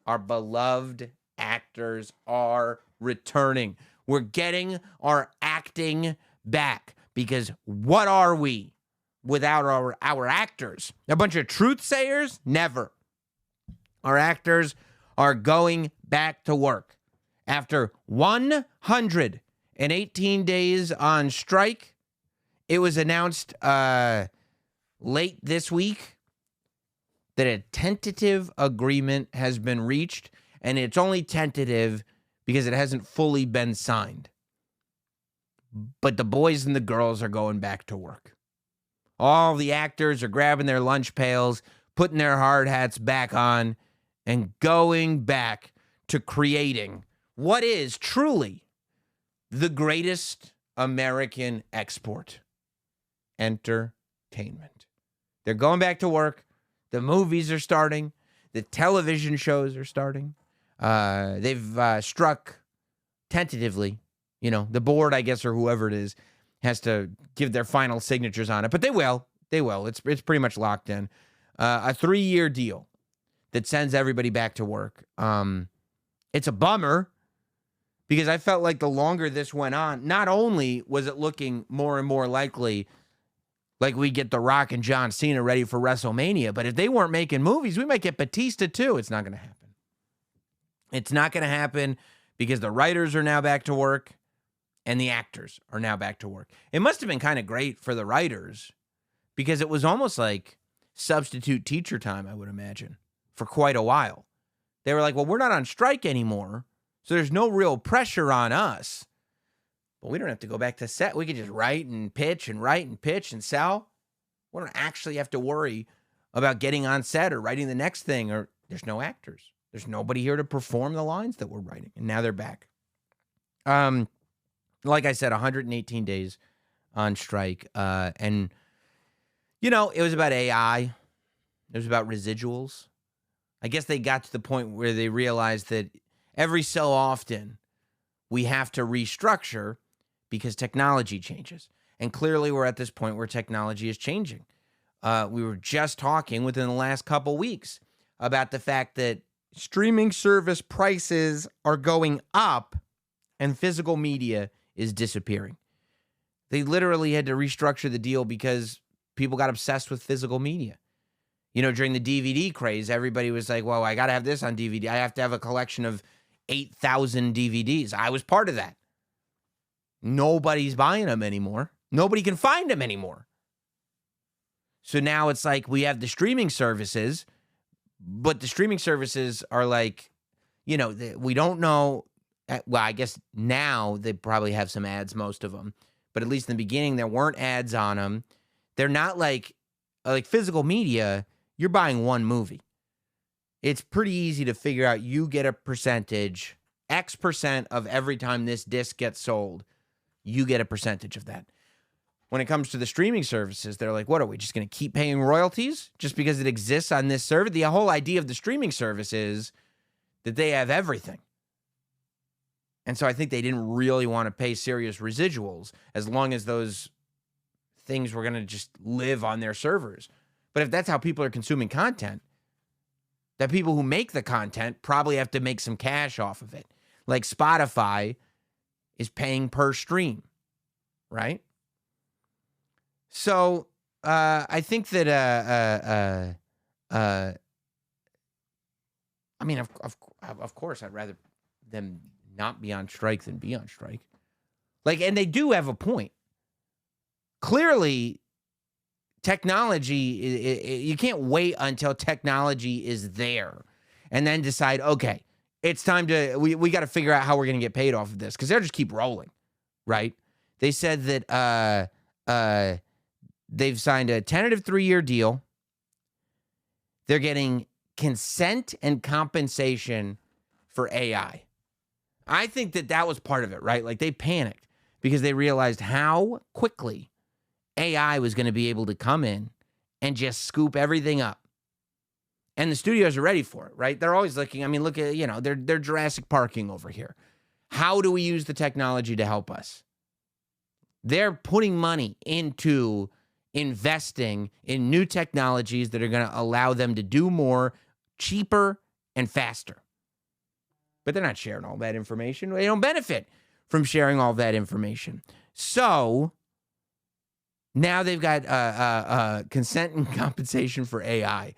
Our beloved actors are returning. We're getting our acting back, because what are we without our actors? A bunch of truth sayers? Never. Our actors are going back to work. After 118 days on strike, it was announced late this week that a tentative agreement has been reached, and it's only tentative because it hasn't fully been signed. But the boys and the girls are going back to work. All the actors are grabbing their lunch pails, putting their hard hats back on, and going back to creating what is truly the greatest American export: entertainment. They're going back to work. The movies are starting. The television shows are starting. They've struck tentatively. The board, I guess, or whoever it is, has to give their final signatures on it. But they will. They will. It's pretty much locked in. A 3-year deal that sends everybody back to work. It's a bummer, because I felt like the longer this went on, not only was it looking more and more likely like we get The Rock and John Cena ready for WrestleMania, but if they weren't making movies, we might get Batista too. It's not going to happen. It's not going to happen because the writers are now back to work and the actors are now back to work. It must have been kind of great for the writers, because it was almost like substitute teacher time, I would imagine, for quite a while. They were like, well, we're not on strike anymore, so there's no real pressure on us. But we don't have to go back to set. We can just write and pitch and write and pitch and sell. We don't actually have to worry about getting on set or writing the next thing, or there's no actors. There's nobody here to perform the lines that we're writing. And now they're back. Like I said, 118 days on strike. And, it was about AI. It was about residuals. I guess they got to the point where they realized that every so often we have to restructure because technology changes. And clearly we're at this point where technology is changing. We were just talking within the last couple weeks about the fact that streaming service prices are going up and physical media is disappearing. They literally had to restructure the deal because people got obsessed with physical media. During the DVD craze, everybody was like, well, I got to have this on DVD. I have to have a collection of 8,000 DVDs. I was part of that. Nobody's buying them anymore. Nobody can find them anymore. So now it's like we have the streaming services, but the streaming services are like, we don't know. Well, I guess now they probably have some ads, most of them. But at least in the beginning, there weren't ads on them. They're not like physical media. You're buying one movie. It's pretty easy to figure out. You get a percentage, X percent of every time this disc gets sold. You get a percentage of that. When it comes to the streaming services, they're like, what are we just going to keep paying royalties just because it exists on this server? The whole idea of the streaming service is that they have everything. And so I think they didn't really want to pay serious residuals as long as those things were going to just live on their servers. But if that's how people are consuming content, the people who make the content probably have to make some cash off of it. Like Spotify is paying per stream, right? So I think that, of course, I'd rather them not be on strike than be on strike. And they do have a point. Clearly, technology, you can't wait until technology is there and then decide, okay, it's time to, we got to figure out how we're going to get paid off of this, because they'll just keep rolling, right? They said that they've signed a tentative 3-year deal. They're getting consent and compensation for AI. I think that was part of it, right? Like, they panicked because they realized how quickly AI was going to be able to come in and just scoop everything up. And the studios are ready for it, right? They're always looking. I mean, look at, they're Jurassic Parking over here. How do we use the technology to help us? They're putting money into investing in new technologies that are going to allow them to do more cheaper and faster. but they're not sharing all that information. They don't benefit from sharing all that information. So now they've got consent and compensation for AI,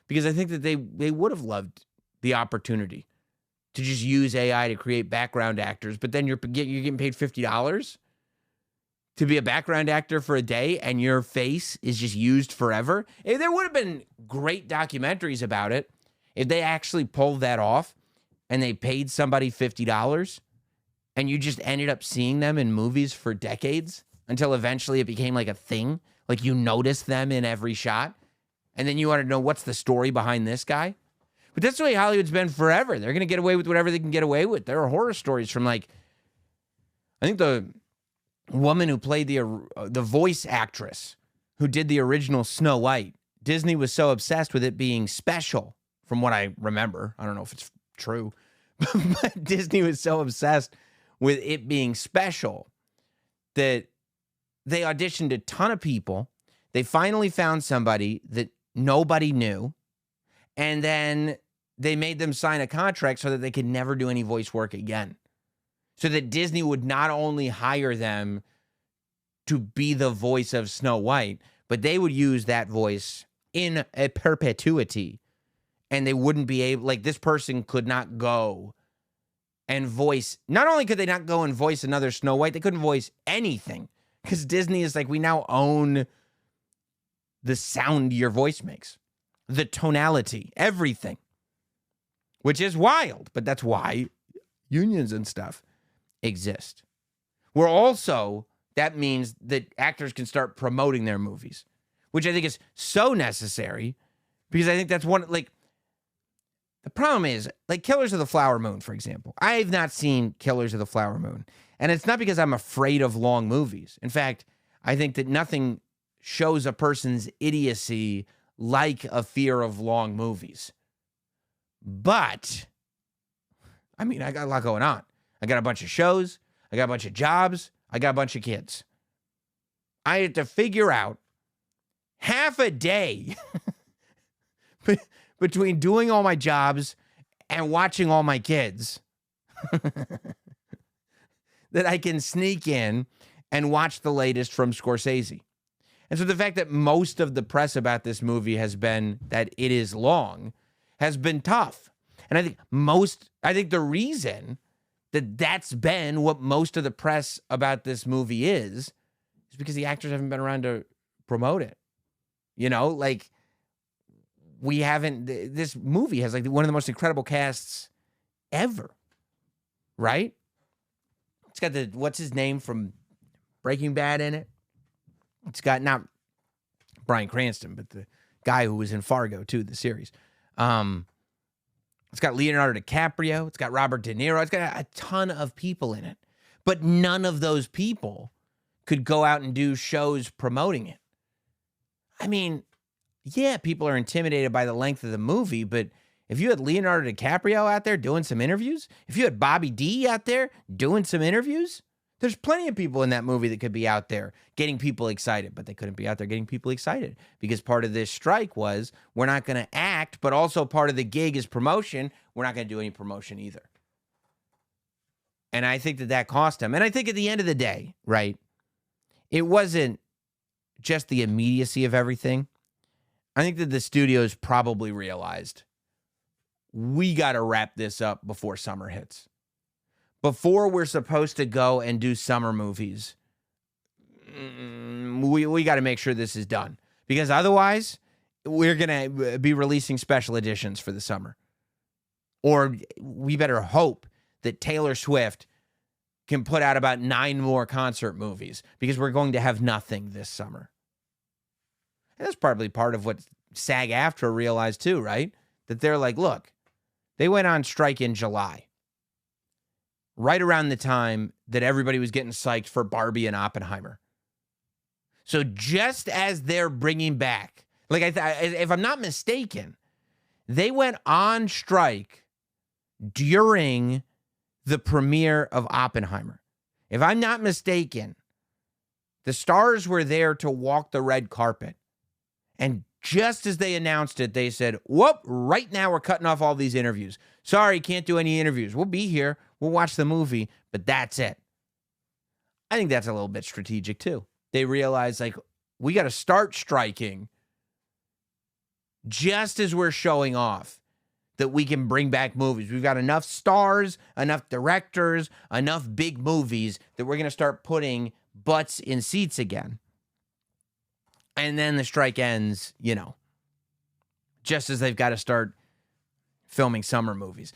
because I think that they would have loved the opportunity to just use AI to create background actors, but then you're getting paid $50 to be a background actor for a day, and your face is just used forever. There would have been great documentaries about it if they actually pulled that off and they paid somebody $50 and you just ended up seeing them in movies for decades until eventually it became like a thing. Like you noticed them in every shot, and then you want to know what's the story behind this guy. But that's the way Hollywood's been forever. They're going to get away with whatever they can get away with. There are horror stories from, like, I think the woman who played the voice actress who did the original Snow White. Disney was so obsessed with it being special, from what I remember. I don't know if it's true, but Disney was so obsessed with it being special that they auditioned a ton of people. They finally found somebody that nobody knew, and then they made them sign a contract so that they could never do any voice work again. So that Disney would not only hire them to be the voice of Snow White, but they would use that voice in a perpetuity. And they wouldn't be able, like, this person could not go and voice, not only could they not go and voice another Snow White, they couldn't voice anything. Because Disney is like, we now own the sound your voice makes, the tonality, everything, which is wild. But that's why unions and stuff exist. That means that actors can start promoting their movies, which I think is so necessary, because I think that's one, like, the problem is, like, Killers of the Flower Moon, for example. I've not seen Killers of the Flower Moon, and it's not because I'm afraid of long movies. In fact, I think that nothing shows a person's idiocy like a fear of long movies. But, I mean, I got a lot going on. I got a bunch of shows. I got a bunch of jobs. I got a bunch of kids. I had to figure out half a day between doing all my jobs and watching all my kids that I can sneak in and watch the latest from Scorsese. And so the fact that most of the press about this movie has been that it is long has been tough. And I think the reason that that's been what most of the press about this movie is because the actors haven't been around to promote it. You know, like, this movie has, like, one of the most incredible casts ever, right? It's got what's his name from Breaking Bad in it? It's got not Bryan Cranston, but the guy who was in Fargo too, the series. It's got Leonardo DiCaprio. It's got Robert De Niro. It's got a ton of people in it. But none of those people could go out and do shows promoting it. I mean, yeah, people are intimidated by the length of the movie, but if you had Leonardo DiCaprio out there doing some interviews, if you had Bobby D out there doing some interviews, there's plenty of people in that movie that could be out there getting people excited, but they couldn't be out there getting people excited because part of this strike was we're not going to act, but also part of the gig is promotion. We're not going to do any promotion either. And I think that cost them. And I think at the end of the day, right, it wasn't just the immediacy of everything. I think that the studios probably realized we got to wrap this up before summer hits. Before we're supposed to go and do summer movies, we got to make sure this is done. Because otherwise, we're going to be releasing special editions for the summer. Or we better hope that Taylor Swift can put out about 9 more concert movies, because we're going to have nothing this summer. And that's probably part of what SAG AFTRA realized too, right? That they're like, look, they went on strike in July, right around the time that everybody was getting psyched for Barbie and Oppenheimer. So just as they're bringing back, like, if I'm not mistaken, they went on strike during the premiere of Oppenheimer. If I'm not mistaken, the stars were there to walk the red carpet. And Just as they announced it, they said, whoop, right now we're cutting off all these interviews. Sorry, can't do any interviews. We'll be here. We'll watch the movie, but that's it. I think that's a little bit strategic too. They realize, like, we got to start striking just as we're showing off that we can bring back movies. We've got enough stars, enough directors, enough big movies that we're going to start putting butts in seats again. And then the strike ends, just as they've got to start filming summer movies.